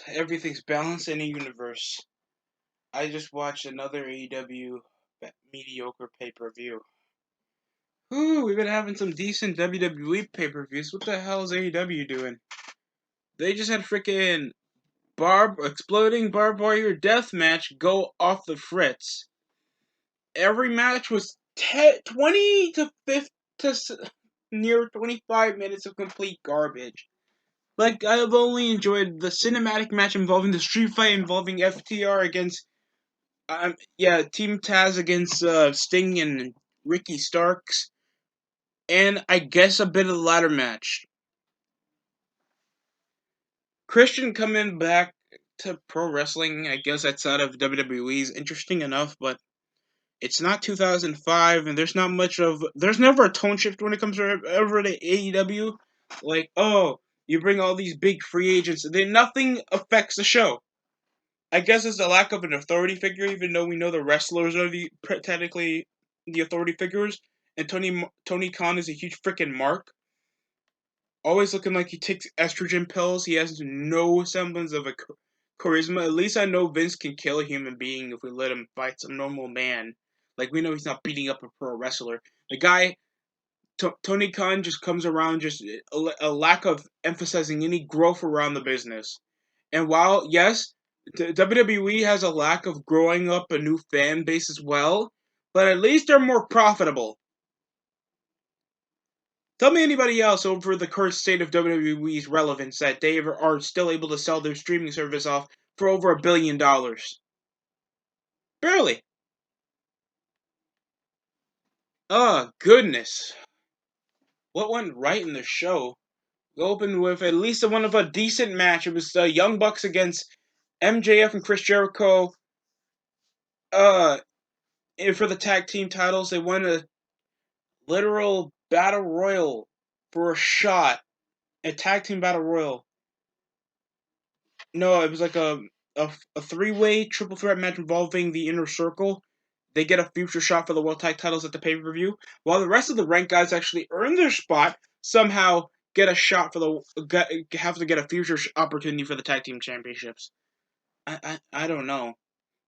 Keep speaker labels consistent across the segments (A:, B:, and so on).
A: Everything's balanced in a universe. I just watched another AEW mediocre pay-per-view. Ooh, we've been having some decent WWE pay-per-views. What the hell is AEW doing? They just had freaking exploding barbed wire death match go off the fritz. Every match was 20 to 50 to near 25 minutes of complete garbage. Like, I've only enjoyed the cinematic match involving the street fight involving FTR against Team Taz against Sting and Ricky Starks, and I guess a bit of the ladder match. Christian coming back to pro wrestling, I guess outside of WWE is interesting enough, but it's not 2005, and there's never a tone shift when it comes over to AEW. Like, oh, you bring all these big free agents, then nothing affects the show. I guess it's the lack of an authority figure, even though we know the wrestlers are technically the authority figures, and Tony Khan is a huge freaking mark. Always looking like he takes estrogen pills. He has no semblance of a charisma. At least I know Vince can kill a human being if we let him fight some normal man. Like, we know he's not beating up a pro wrestler. The guy, Tony Khan, just comes around just a lack of emphasizing any growth around the business. And while, yes, WWE has a lack of growing up a new fan base as well, but at least they're more profitable. Tell me anybody else over the current state of WWE's relevance that they are still able to sell their streaming service off for over $1 billion. Barely. Oh, goodness. What went right in the show? We opened with at least one of a decent match. It was the Young Bucks against MJF and Chris Jericho. And for the tag team titles, they won a literal battle royal for a shot. A tag team battle royal. No, it was like a three-way triple threat match involving the Inner Circle. They get a future shot for the World Tag Titles at the pay-per-view, while the rest of the ranked guys actually earn their spot, somehow get a shot for have to get a future opportunity for the Tag Team Championships. I don't know.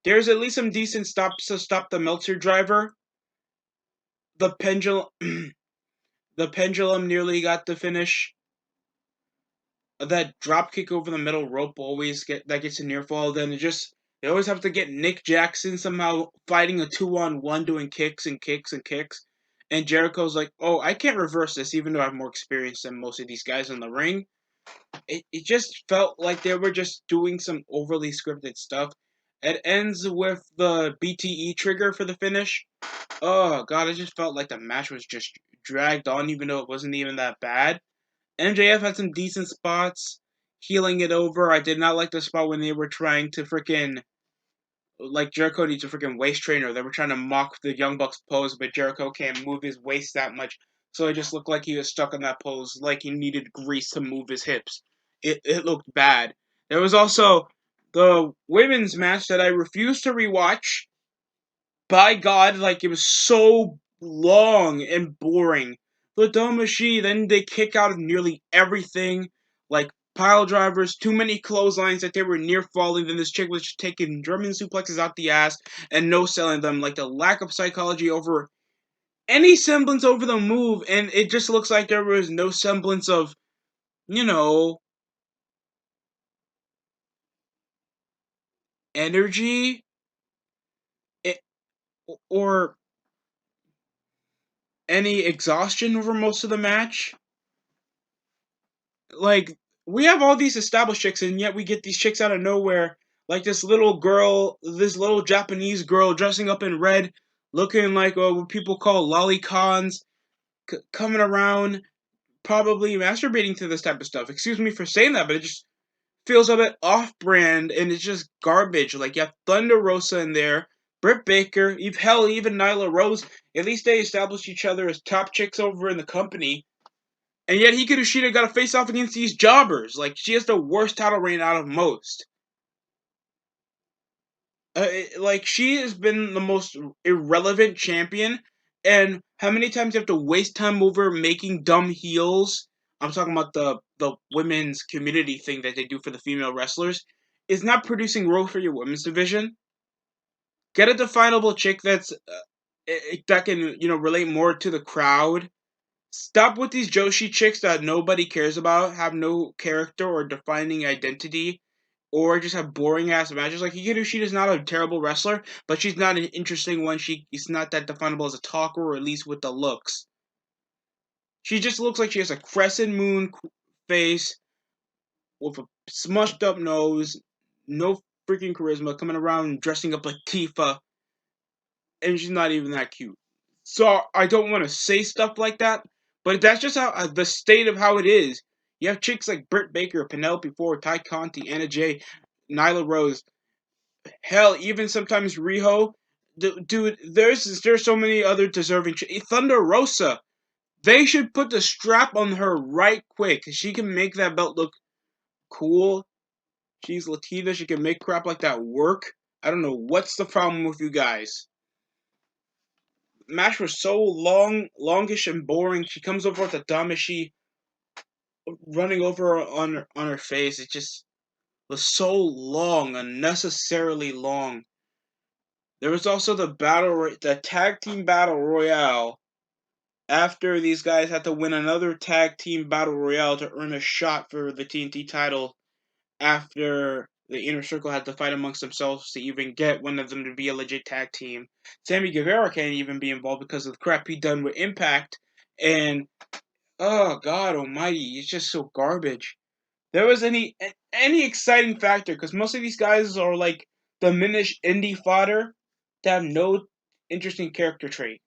A: There's at least some decent stops to stop the Meltzer driver. The pendulum, the pendulum nearly got the finish. That drop kick over the middle rope gets a near fall. Then they always have to get Nick Jackson somehow fighting a 2-on-1 doing kicks and kicks and kicks. And Jericho's like, oh, I can't reverse this even though I have more experience than most of these guys in the ring. It just felt like they were just doing some overly scripted stuff. It ends with the BTE trigger for the finish. Oh, God, I just felt like the match was just dragged on even though it wasn't even that bad. MJF had some decent spots, healing it over. I did not like the spot when they were trying to like Jericho needs a freaking waist trainer. They were trying to mock the Young Bucks pose, but Jericho can't move his waist that much, so it just looked like he was stuck in that pose, like he needed grease to move his hips. It looked bad. There was also the women's match that I refused to rewatch. By God, like, it was so long and boring. The Domashi, then they kick out of nearly everything, like pile drivers, too many clotheslines that they were near falling. Then this chick was just taking German suplexes out the ass and no selling them. Like, the lack of psychology over any semblance over the move, and it just looks like there was no semblance of, you know, energy or any exhaustion over most of the match. Like, we have all these established chicks, and yet we get these chicks out of nowhere. Like this little Japanese girl dressing up in red, looking like what people call lolicons, coming around, probably masturbating to this type of stuff. Excuse me for saying that, but it just feels a bit off-brand, and it's just garbage. Like, you have Thunder Rosa in there, Britt Baker, even Nyla Rose. At least they established each other as top chicks over in the company. And yet Hikaru Shida got to face off against these jobbers. Like, she has the worst title reign out of most. She has been the most irrelevant champion. And how many times you have to waste time over making dumb heels? I'm talking about the women's community thing that they do for the female wrestlers. is not producing growth for your women's division. Get a definable chick that can relate more to the crowd. Stop with these Joshi chicks that nobody cares about, have no character or defining identity, or just have boring ass matches. Like Hikaru Shida's not a terrible wrestler, but she's not an interesting one. She's not that definable as a talker, or at least with the looks. She just looks like she has a crescent moon face with a smushed up nose, no freaking charisma, coming around dressing up like Tifa, and she's not even that cute. So I don't want to say stuff like that, but that's just how the state of how it is. You have chicks like Britt Baker, Penelope Ford, Ty Conti, Anna Jay, Nyla Rose. Hell, even sometimes Riho. Dude, there's so many other deserving. Thunder Rosa. They should put the strap on her right quick. She can make that belt look cool. She's Latina. She can make crap like that work. I don't know what's the problem with you guys. Match was so longish and boring. She comes over with a Damashi running over on her face. It just was so long, unnecessarily long. There was also the tag team battle royale. After these guys had to win another tag team battle royale to earn a shot for the TNT title, after the Inner Circle had to fight amongst themselves to even get one of them to be a legit tag team. Sammy Guevara can't even be involved because of the crap he done with Impact, and oh God Almighty, it's just so garbage. There was any exciting factor because most of these guys are like diminished indie fodder that have no interesting character trait.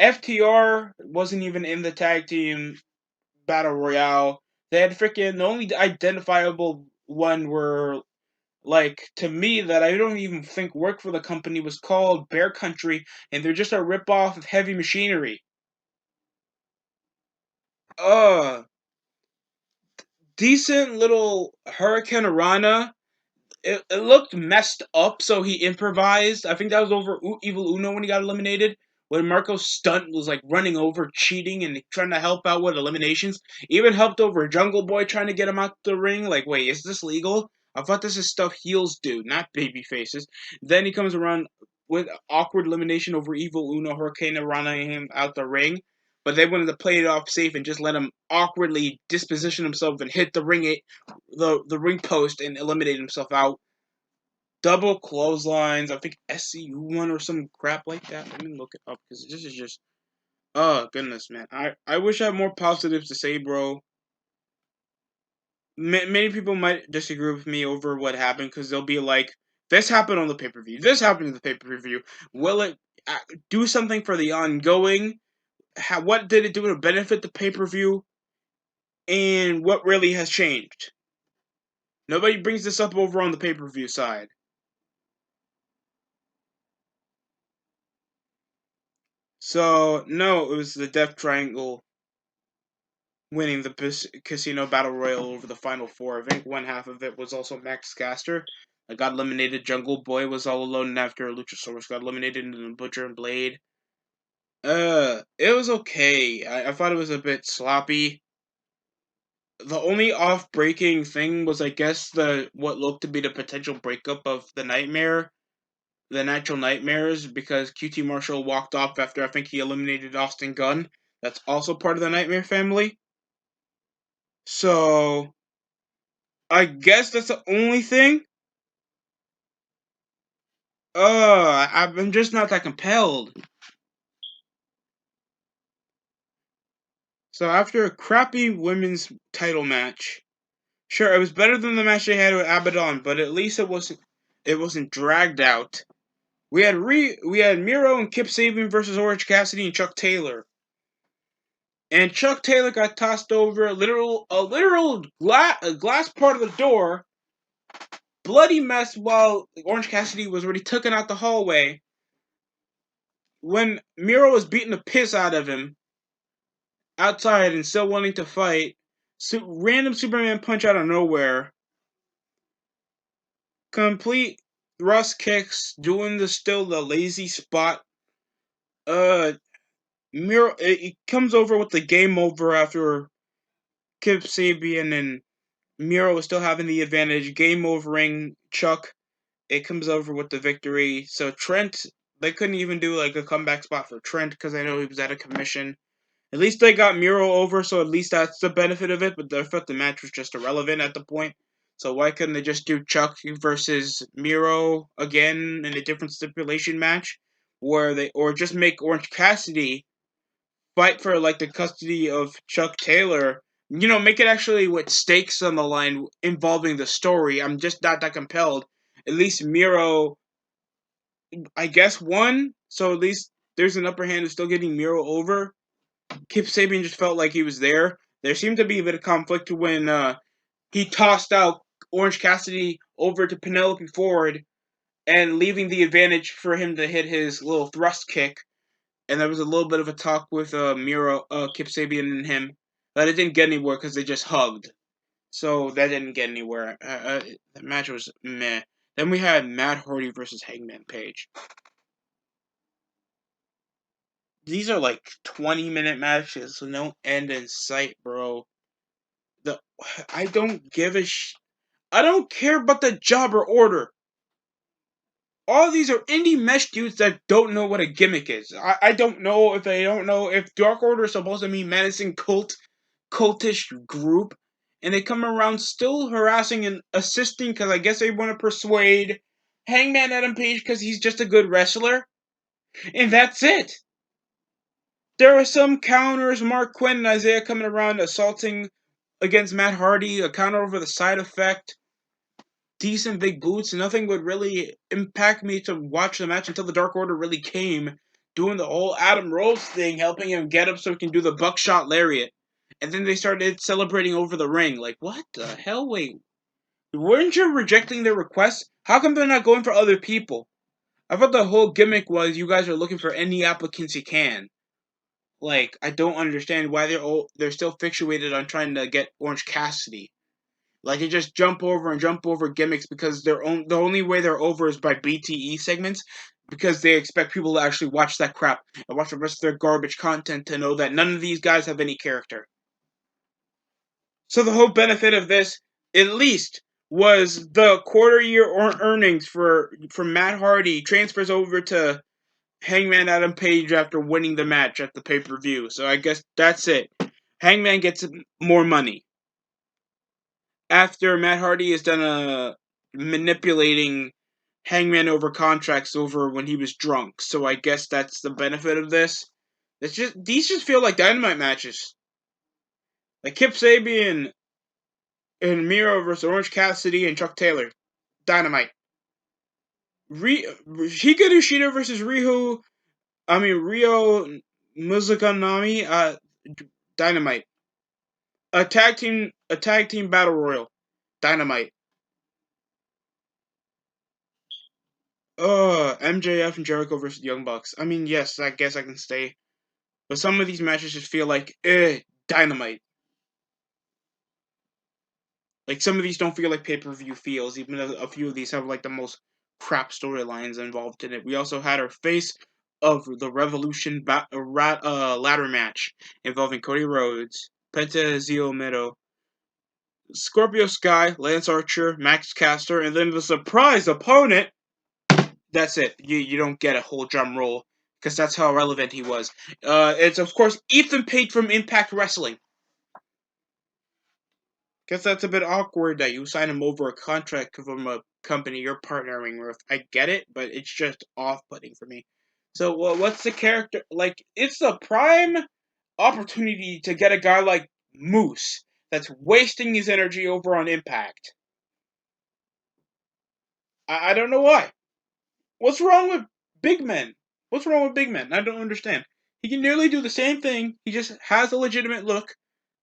A: FTR wasn't even in the tag team battle royale. They had freaking the only identifiable one were like to me that I don't even think worked for the company was called Bear Country, and they're just a ripoff of Heavy Machinery. Decent little Hurricane Rana. It looked messed up, so he improvised. I think that was over Evil Uno when he got eliminated. When Marco Stunt was like running over, cheating, and trying to help out with eliminations. Even helped over Jungle Boy trying to get him out the ring. Like, wait, is this legal? I thought this is stuff heels do, not baby faces. Then he comes around with awkward elimination over Evil Uno, Hurricane running him out the ring. But they wanted to play it off safe and just let him awkwardly disposition himself and hit the ring post and eliminate himself out. Double clotheslines. I think SCU one or some crap like that. Let me look it up because this is just. Oh goodness, man. I wish I had more positives to say, bro. Many people might disagree with me over what happened because they'll be like, "This happened on the pay per view. This happened in the pay per view. Will it do something for the ongoing? What did it do to benefit the pay per view? And what really has changed?" Nobody brings this up over on the pay per view side. So no, it was the Death Triangle winning the Casino Battle Royal over the Final Four. I think one half of it was also Max Caster. I got eliminated. Jungle Boy was all alone after Luchasaurus got eliminated into the Butcher and Blade. It was okay. I thought it was a bit sloppy. The only off-breaking thing was, I guess, what looked to be the potential breakup of the Natural Nightmares, because QT Marshall walked off after I think he eliminated Austin Gunn. That's also part of the Nightmare family. So I guess that's the only thing. I'm just not that compelled. So after a crappy women's title match, sure, it was better than the match they had with Abaddon, but at least it wasn't dragged out. We had Miro and Kip Sabian versus Orange Cassidy and Chuck Taylor. And Chuck Taylor got tossed over a literal glass part of the door. Bloody mess while Orange Cassidy was already taken out the hallway. When Miro was beating the piss out of him outside and still wanting to fight, random Superman punch out of nowhere. Complete thrust kicks, doing the lazy spot. Miro it comes over with the game over after Kip Sabian and Miro was still having the advantage. Game overing Chuck. It comes over with the victory. So Trent, they couldn't even do like a comeback spot for Trent because I know he was out of commission. At least they got Miro over, so at least that's the benefit of it. But I thought the match was just irrelevant at the point. So why couldn't they just do Chuck versus Miro again in a different stipulation match, or just make Orange Cassidy fight for like the custody of Chuck Taylor? Make it actually with stakes on the line involving the story. I'm just not that compelled. At least Miro, I guess, won, so at least there's an upper hand of still getting Miro over. Kip Sabian just felt like he was there. There seemed to be a bit of conflict when he tossed out Orange Cassidy over to Penelope Ford and leaving the advantage for him to hit his little thrust kick. And there was a little bit of a talk with Kip Sabian and him, but it didn't get anywhere because they just hugged. So that didn't get anywhere. The match was meh. Then we had Matt Hardy versus Hangman Page. These are like 20-minute matches, so no end in sight, bro. The I don't give a I don't care about the jobber order. All these are indie mesh dudes that don't know what a gimmick is. I don't know if they don't know if Dark Order is supposed to be menacing cultish group, and they come around still harassing and assisting because I guess they want to persuade Hangman Adam Page because he's just a good wrestler, and that's it. There were some counters, Mark Quinn and Isaiah coming around assaulting against Matt Hardy, a counter over the side effect, decent big boots. Nothing would really impact me to watch the match until the Dark Order really came, doing the whole Adam Rose thing, helping him get up so he can do the buckshot lariat. And then they started celebrating over the ring. Like, what the hell? Wait, weren't you rejecting their requests? How come they're not going for other people? I thought the whole gimmick was you guys are looking for any applicants you can. Like, I don't understand why they're still fixated on trying to get Orange Cassidy. Like, they just jump over gimmicks because the only way they're over is by BTE segments, because they expect people to actually watch that crap and watch the rest of their garbage content to know that none of these guys have any character. So the whole benefit of this, at least, was the quarter year earnings for Matt Hardy transfers over to Hangman Adam Page after winning the match at the pay-per-view. So I guess that's it. Hangman gets more money. After Matt Hardy is done manipulating Hangman over contracts over when he was drunk. So I guess that's the benefit of this. These just feel like Dynamite matches. Like Kip Sabian and Miro versus Orange Cassidy and Chuck Taylor. Dynamite. Hikaru Shida versus Ryo Mizunami, Dynamite. A tag team battle royal. Dynamite. MJF and Jericho versus Young Bucks. I mean, yes, I guess I can stay. But some of these matches just feel like, Dynamite. Like, some of these don't feel like pay-per-view feels, even though a few of these have, like, the most crap storylines involved in it. We also had our face of the Revolution ladder match involving Cody Rhodes, Penta Zio Scorpio Sky, Lance Archer, Max Caster, and then the surprise opponent. That's it. You don't get a whole drum roll because that's how relevant he was. It's of course Ethan Page from Impact Wrestling. Guess that's a bit awkward that you sign him over a contract from a company you're partnering with. I get it, but it's just off-putting for me. So, what's the character like? It's the prime opportunity to get a guy like Moose that's wasting his energy over on Impact. I don't know why. What's wrong with big men? What's wrong with big men? I don't understand. He can nearly do the same thing. He just has a legitimate look.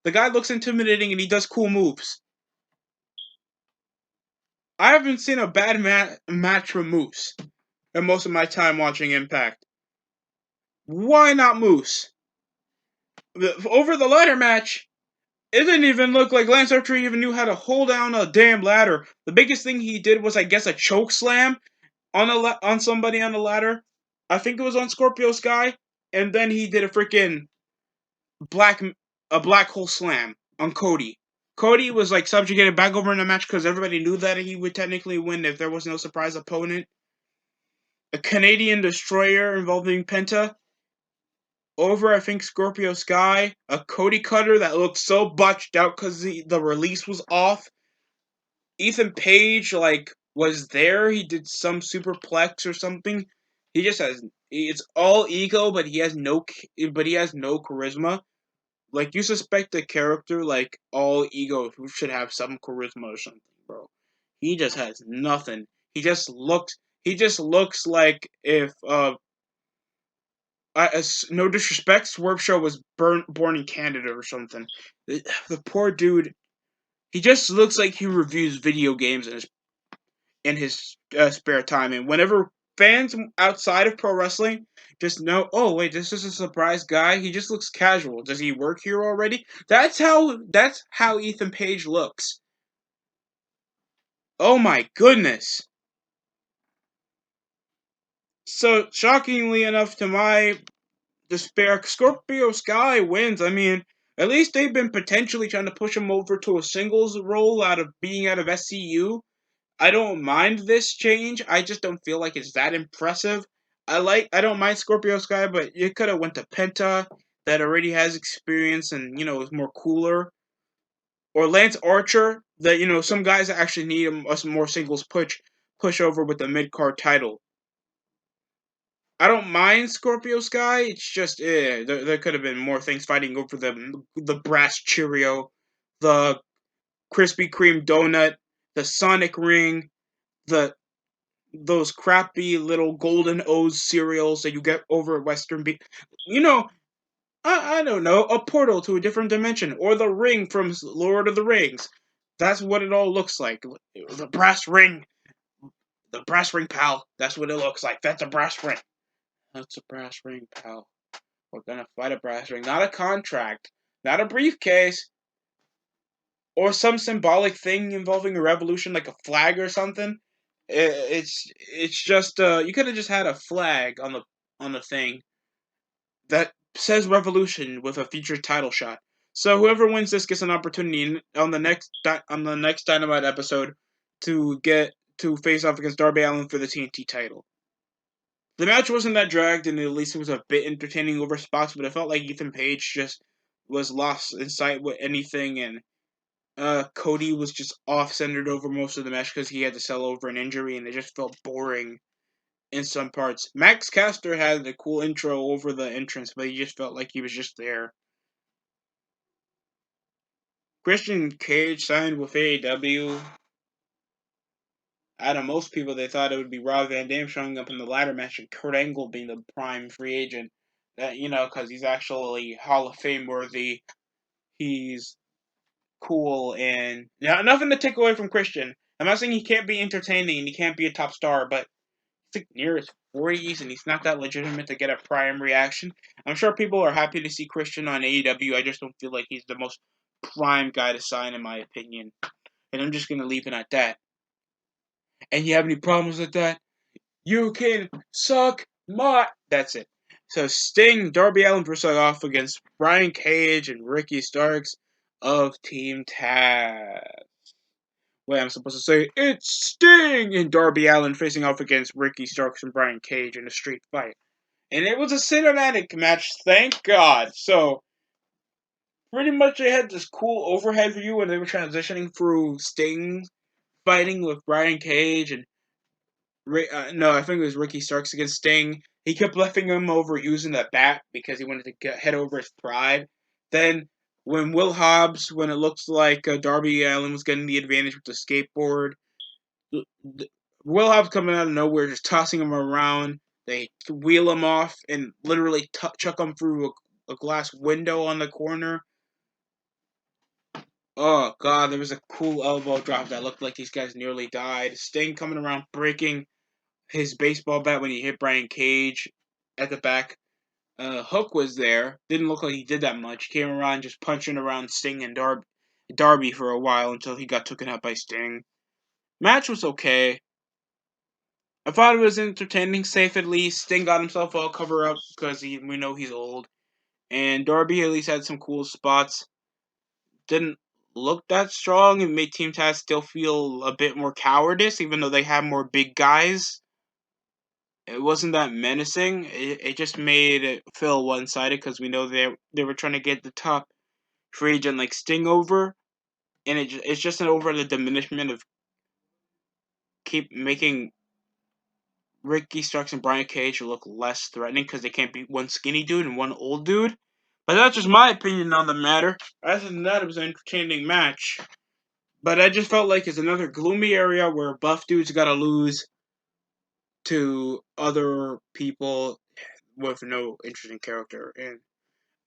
A: The guy looks intimidating and he does cool moves. I haven't seen a bad match from Moose in most of my time watching Impact. Why not Moose? Over the ladder match, it didn't even look like Lance Archer even knew how to hold down a damn ladder. The biggest thing he did was, I guess, a choke slam on somebody on the ladder. I think it was on Scorpio Sky, and then he did a freaking black hole slam on Cody. Cody was like subjugated back over in the match because everybody knew that he would technically win if there was no surprise opponent. A Canadian Destroyer involving Penta. Over, I think, Scorpio Sky. A Cody Cutter that looked so botched out because the release was off. Ethan Page, like, was there. He did some superplex or something. He just has, it's all ego, but he has no charisma. Like, you suspect a character like all ego who should have some charisma or something, bro. He just has nothing. He just looks like if no disrespect, Swerve Show was born in Canada or something. The poor dude, he just looks like he reviews video games in his spare time. And whenever fans outside of pro wrestling just know, oh wait, this is a surprise guy. He just looks casual. Does he work here already? That's how Ethan Page looks. Oh my goodness. So shockingly enough, to my despair, Scorpio Sky wins. I mean, at least they've been potentially trying to push him over to a singles role out of being out of SCU. I don't mind this change. I just don't feel like it's that impressive. I don't mind Scorpio Sky, but you could have went to Penta that already has experience and is more cooler. Or Lance Archer that some guys that actually need a more singles push over with the mid card title. I don't mind Scorpio Sky. It's just there could have been more things fighting over the brass Cheerio, the Krispy Kreme donut, the Sonic ring, the those crappy little golden O's cereals that you get over at Western Beat. I don't know, a portal to a different dimension, or the ring from Lord of the Rings. That's what it all looks like. The brass ring, pal. That's what it looks like. That's a brass ring. That's a brass ring, pal. We're gonna fight a brass ring, not a contract, not a briefcase, or some symbolic thing involving a revolution like a flag or something. It's just you could have just had a flag on the thing that says revolution with a featured title shot. So whoever wins this gets an opportunity on the next Dynamite episode to face off against Darby Allin for the TNT title. The match wasn't that dragged, and at least it was a bit entertaining over spots, but it felt like Ethan Page just was lost in sight with anything, and Cody was just off-centered over most of the match because he had to sell over an injury, and it just felt boring in some parts. Max Caster had a cool intro over the entrance, but he just felt like he was just there. Christian Cage signed with AEW. Out of most people, they thought it would be Rob Van Dam showing up in the ladder match and Kurt Angle being the prime free agent. Because he's actually Hall of Fame worthy. He's cool and nothing to take away from Christian. I'm not saying he can't be entertaining and he can't be a top star, but he's like near his 40s and he's not that legitimate to get a prime reaction. I'm sure people are happy to see Christian on AEW. I just don't feel like he's the most prime guy to sign, in my opinion. And I'm just going to leave it at that. And you have any problems with that? You can suck my... That's it. So Sting, Darby Allin versus off against Brian Cage and Ricky Starks of Team Taz. Wait, I'm supposed to say it's Sting and Darby Allin facing off against Ricky Starks and Brian Cage in a street fight. And it was a cinematic match, thank God. So pretty much they had this cool overhead view when they were transitioning through Sting fighting with Brian Cage and no, I think it was Ricky Starks against Sting. He kept lifting him over using that bat because he wanted to head over his pride. Then when when it looks like Darby Allin was getting the advantage with the skateboard, Will Hobbs coming out of nowhere, just tossing him around. They wheel him off and literally chuck him through a glass window on the corner. Oh god, there was a cool elbow drop that looked like these guys nearly died. Sting coming around, breaking his baseball bat when he hit Brian Cage at the back. Hook was there. Didn't look like he did that much. Came around just punching around Sting and Darby for a while until he got taken out by Sting. Match was okay. I thought it was entertaining, safe at least. Sting got himself all covered up because we know he's old. And Darby at least had some cool spots. Didn't look that strong. It made Team Taz still feel a bit more cowardice, even though they have more big guys. It wasn't that menacing. It just made it feel one-sided because we know they were trying to get the top free agent like Sting over, and it's just an over the diminishment of keep making Ricky Starks and Brian Cage look less threatening because they can't beat one skinny dude and one old dude. But that's just my opinion on the matter. Other than that, it was an entertaining match. But I just felt like it's another gloomy area where buff dudes gotta lose to other people with no interesting character. And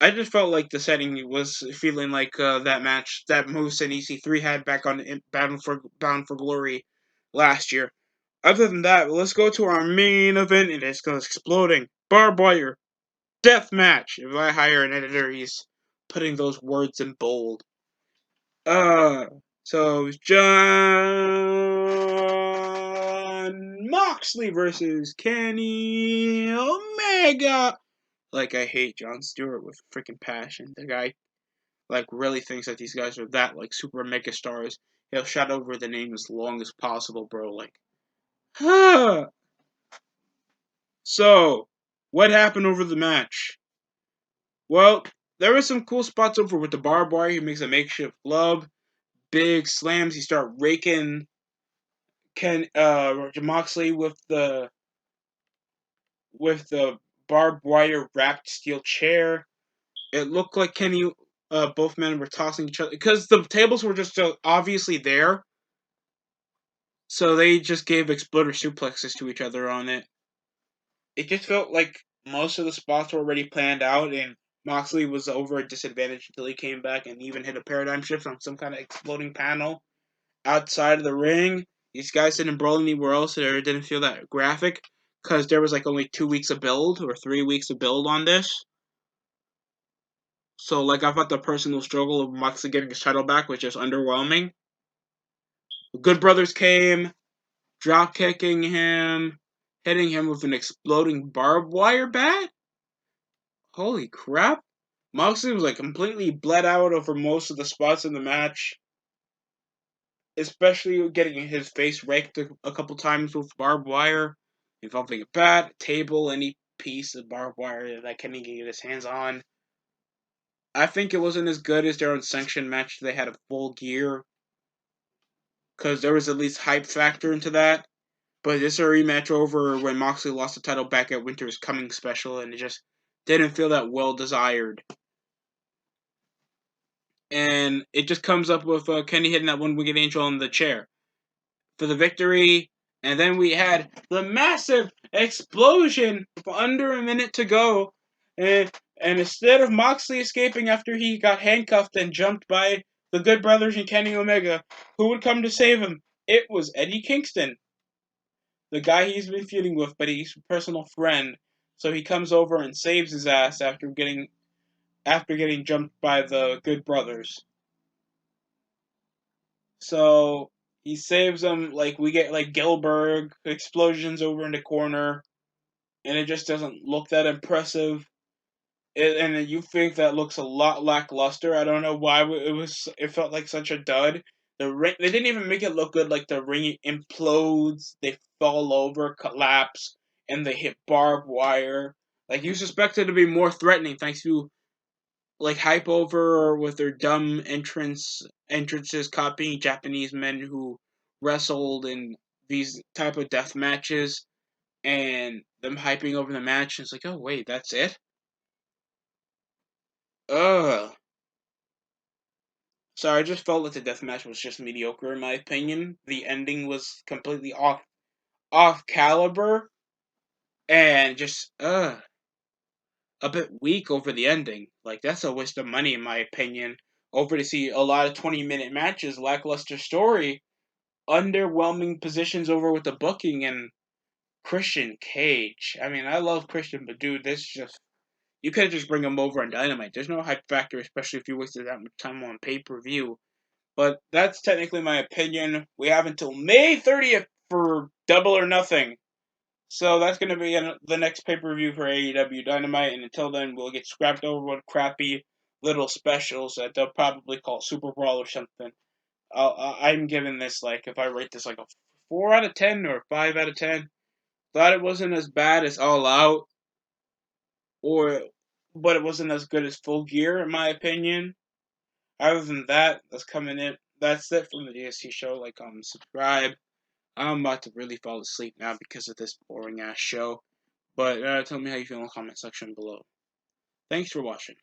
A: I just felt like the setting was feeling like that match that Moose and EC3 had back on Bound for Glory last year. Other than that, let's go to our main event, and it's exploding barbed wire death match. If I hire an editor, he's putting those words in bold. Uh, so John Moxley versus Kenny Omega. Like, I hate Jon Stewart with freaking passion. The guy like really thinks that these guys are that like super mega stars. He'll shout over the name as long as possible, bro. Like, so what happened over the match? Well, there were some cool spots over with the barbed wire. He makes a makeshift glove, big slams. He start raking Moxley with the barbed wire wrapped steel chair. It looked like both men were tossing each other because the tables were just obviously there. So they just gave exploder suplexes to each other on it. It just felt like most of the spots were already planned out, and Moxley was over a disadvantage until he came back and even hit a paradigm shift on some kind of exploding panel outside of the ring. These guys didn't brawl anywhere else, so it didn't feel that graphic because there was like only 2 weeks of build or 3 weeks of build on this. So like I thought the personal struggle of Moxley getting his title back was just underwhelming. The Good Brothers came, drop kicking him, hitting him with an exploding barbed wire bat. Holy crap! Moxley was like completely bled out over most of the spots in the match, especially getting his face raked a couple times with barbed wire, involving a bat, a table, any piece of barbed wire that Kenny can get his hands on. I think it wasn't as good as their unsanctioned match. They had a full gear because there was at least hype factor into that. But this is a rematch over when Moxley lost the title back at Winter's Coming special, and it just didn't feel that well desired. And it just comes up with Kenny hitting that one-winged angel on the chair for the victory. And then we had the massive explosion with under a minute to go. And instead of Moxley escaping after he got handcuffed and jumped by the Good Brothers and Kenny Omega, who would come to save him? It was Eddie Kingston, the guy he's been feuding with, but he's a personal friend. So he comes over and saves his ass after getting jumped by the Good Brothers. So he saves them. Like we get like Gilbert explosions over in the corner, and it just doesn't look that impressive. And you think that looks a lot lackluster. I don't know why it felt like such a dud. The ring, they didn't even make it look good. Like the ring implodes, they fall over, collapse, and they hit barbed wire. Like you suspect it to be more threatening thanks to like hype over with their dumb entrances copying Japanese men who wrestled in these type of death matches and them hyping over the match. It's like, oh wait, that's it. Ugh. So I just felt like the deathmatch was just mediocre in my opinion. The ending was completely off caliber and just a bit weak over the ending. Like that's a waste of money in my opinion. Over to see a lot of 20-minute matches, lackluster story, underwhelming positions over with the booking and Christian Cage. I mean, I love Christian, but dude, this just you could just bring him over on Dynamite. There's no hype factor, especially if you wasted that much time on pay-per-view. But that's technically my opinion. We have until May 30th for Double or Nothing. So that's going to be the next pay-per-view for AEW Dynamite. And until then, we'll get scrapped over with crappy little specials that they'll probably call Super Brawl or something. I'm giving this, like, if I rate this like a 4 out of 10 or a 5 out of 10. Thought it wasn't as bad as All Out, but it wasn't as good as Full Gear in my opinion. Other than that, that's coming in. That's it from the DST show. Like, comment, subscribe. I'm about to really fall asleep now because of this boring ass show. But tell me how you feel in the comment section below. Thanks for watching.